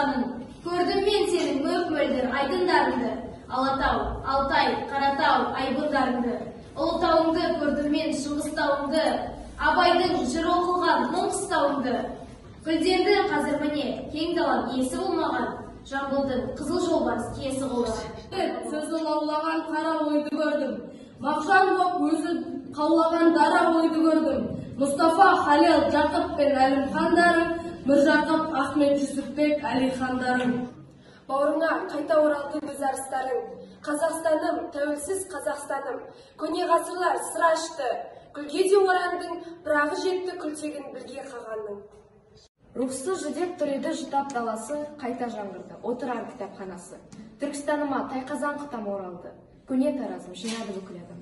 ұшқанын. Көрдім мен сенің мөп-мөлдір айдындарыңды, Алатау, Алтай, Қаратау айбындарыңды. Ұлытауыңды көрдім мен Шыңғыстауыңды, Абайдың жыр оқылған мұңғыстауыңды. Гүлденді қазір міне кең далам иесі болмаған, Жамбылдың қызыл жолбарыс киесі қолдаған. Сөзі лаулаған қара ойды көрдім, мағжан боп өзі қаулаған дара ойды көрдім. Мұстафа, Халел, Жақып пен Әлімхандарың, Міржақып, Ахмет, Жүсіпбек, Әлихандарың. Бауырыңа қайта оралды өз арыстарың. Қазақстаным, тәуелсіз Қазақстаным. Көне ғасырлар сыр ашты, гүлге де орандың, бірағы жетті күлтегін бірге қағанның. Рухсыз жүдеп түреді жұтап даласы, қайта жаңғырды, отырар кітапханасы. Түркістаныма тайқазан қытам оралды, көне таразым жинады бүкіл адам.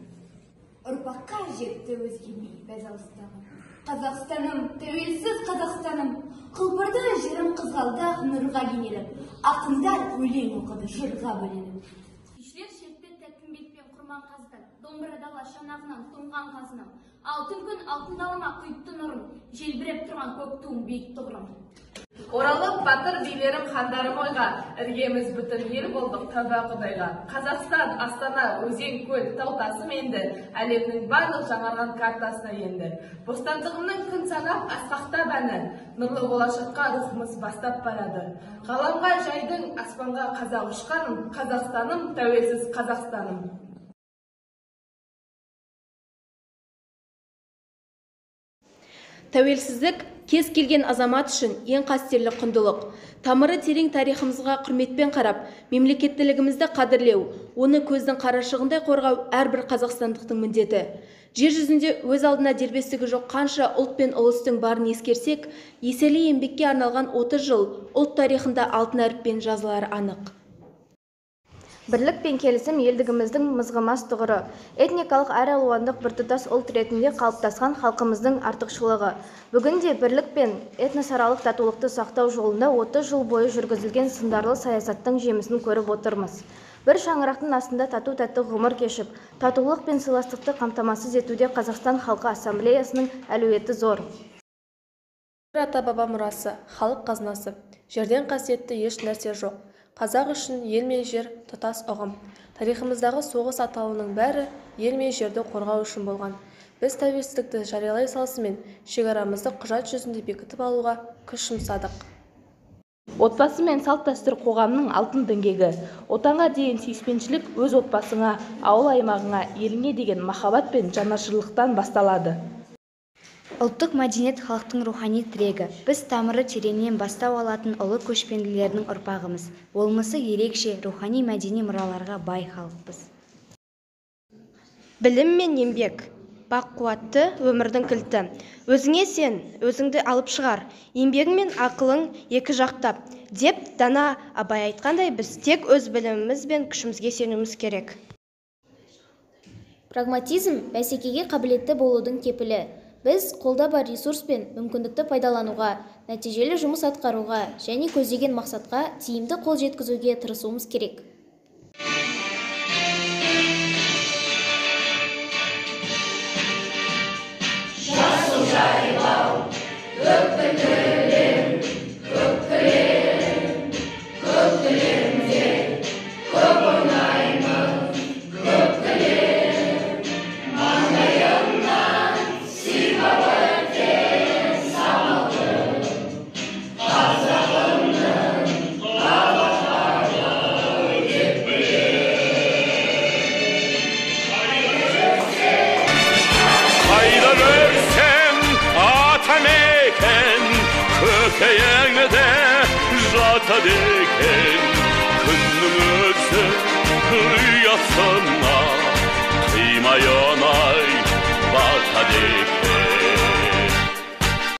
Ұрпаққа жетті өзгемей бәзалыстағым. Қазақстаным, тәуелсіз Қазақстаным, құлпырды жерім қызғалдақ нұрға кенеліп, ақындар өлең оқыды жырға бөленіп. Күйшілер шертті тәттім бетпен құрман қазды, домбырадала шанағынан тұнған қазынам, алтын күн алтын далыма құйыпты нұрын, желбіреп тұрған көк туым биік тұғырым. Оралып батыр билерім хандарым ойға, іргеміз бүтін ел болдық тәуба Құдайға. Қазақстан, Астана, өзен, көл, тау тасым енді, әлемнің барлық жаңарған картасына енді. Бостандығымның күн санап асқақтап әні, нұрлы болашаққа рухымыз бастап барады. Ғаламға жайдың аспанға қазақ ұшқаным, Қазақстаным, тәуелсіз Қазақстаным. Тәуелсіздік кез келген азамат үшін ең қастерлі құндылық. Тамыры терең тарихымызға құрметпен қарап, мемлекеттілігімізді қадірлеу, оны көздің қарашығындай қорғау әрбір қазақстандықтың міндеті. Жер жүзінде өз алдына дербестігі жоқ қанша ұлт пен ұлыстың барын ескерсек, еселі еңбекке арналған 30 жыл ұлт тарихында алтын әріппен жазылары анық. Бірлік пен келісім елдігіміздің мызғымас тұғыры, этникалық әр алуандық біртұтас ұлт ретінде қалыптасқан халқымыздың артықшылығы. Бүгінде бірлік пен этносаралық татулықты сақтау жолында 30 жыл бойы жүргізілген сындарлы саясаттың жемісін көріп отырмыз. Бір шаңырақтың астында тату-тәтті ғұмыр кешіп, татулық пен сыйластықты қамтамасыз етуде Қазақстан Халқы Ассамблеясының әлеуеті зор. Ата-баба мұрасы, халық қазынасы, жерден қасиетті еш нәрсе жоқ. Қазақ үшін ел мен жер тұтас ұғым. Тарихымыздағы соғыс атауының бәрі ел мен жерді қорғау үшін болған. Біз тәуелсіздікті жариялай салысымен шекарамызды құжат жүзінде бекітіп алуға күш жұмсадық. Отбасы мен салт-дәстүр қоғамның алтын діңгегі. Отанға деген сүйіспеншілік өз отбасыңа, ауыл аймағыңа, еліңе деген махаббат пен жанашырлықтан басталады. Ұлттық мәдениет халықтың рухани тірегі. Біз тамыры тереңнен бастау алатын ұлы көшпенділердің ұрпағымыз. Болмысы ерекше, рухани мәдени мұраларға бай халықпыз. Білім мен еңбек, бақ қуатты өмірдің кілті. Өзіңе сен, өзіңді алып шығар, еңбегің мен ақылың екі жақтап. Деп дана Абай айтқандай, біз тек өз біліміміз бен күшімізге сенуіміз керек. Прагматизм бәсекеге қабілетті болудың кепілі. Біз қолда бар ресурс пен мүмкіндікті пайдалануға, нәтижелі жұмыс атқаруға және көздеген мақсатқа тиімді қол жеткізуге тырысуымыз керек. Жасыл жайлау, көк тілем, көк тілем, көк тілемде көп ойнаймыз, көк тілем, маңдайымнан сипап өткен самалдың, қазағымның қалаштары деп Қайда жүрсем атамекен, көкейіңде жатады екен.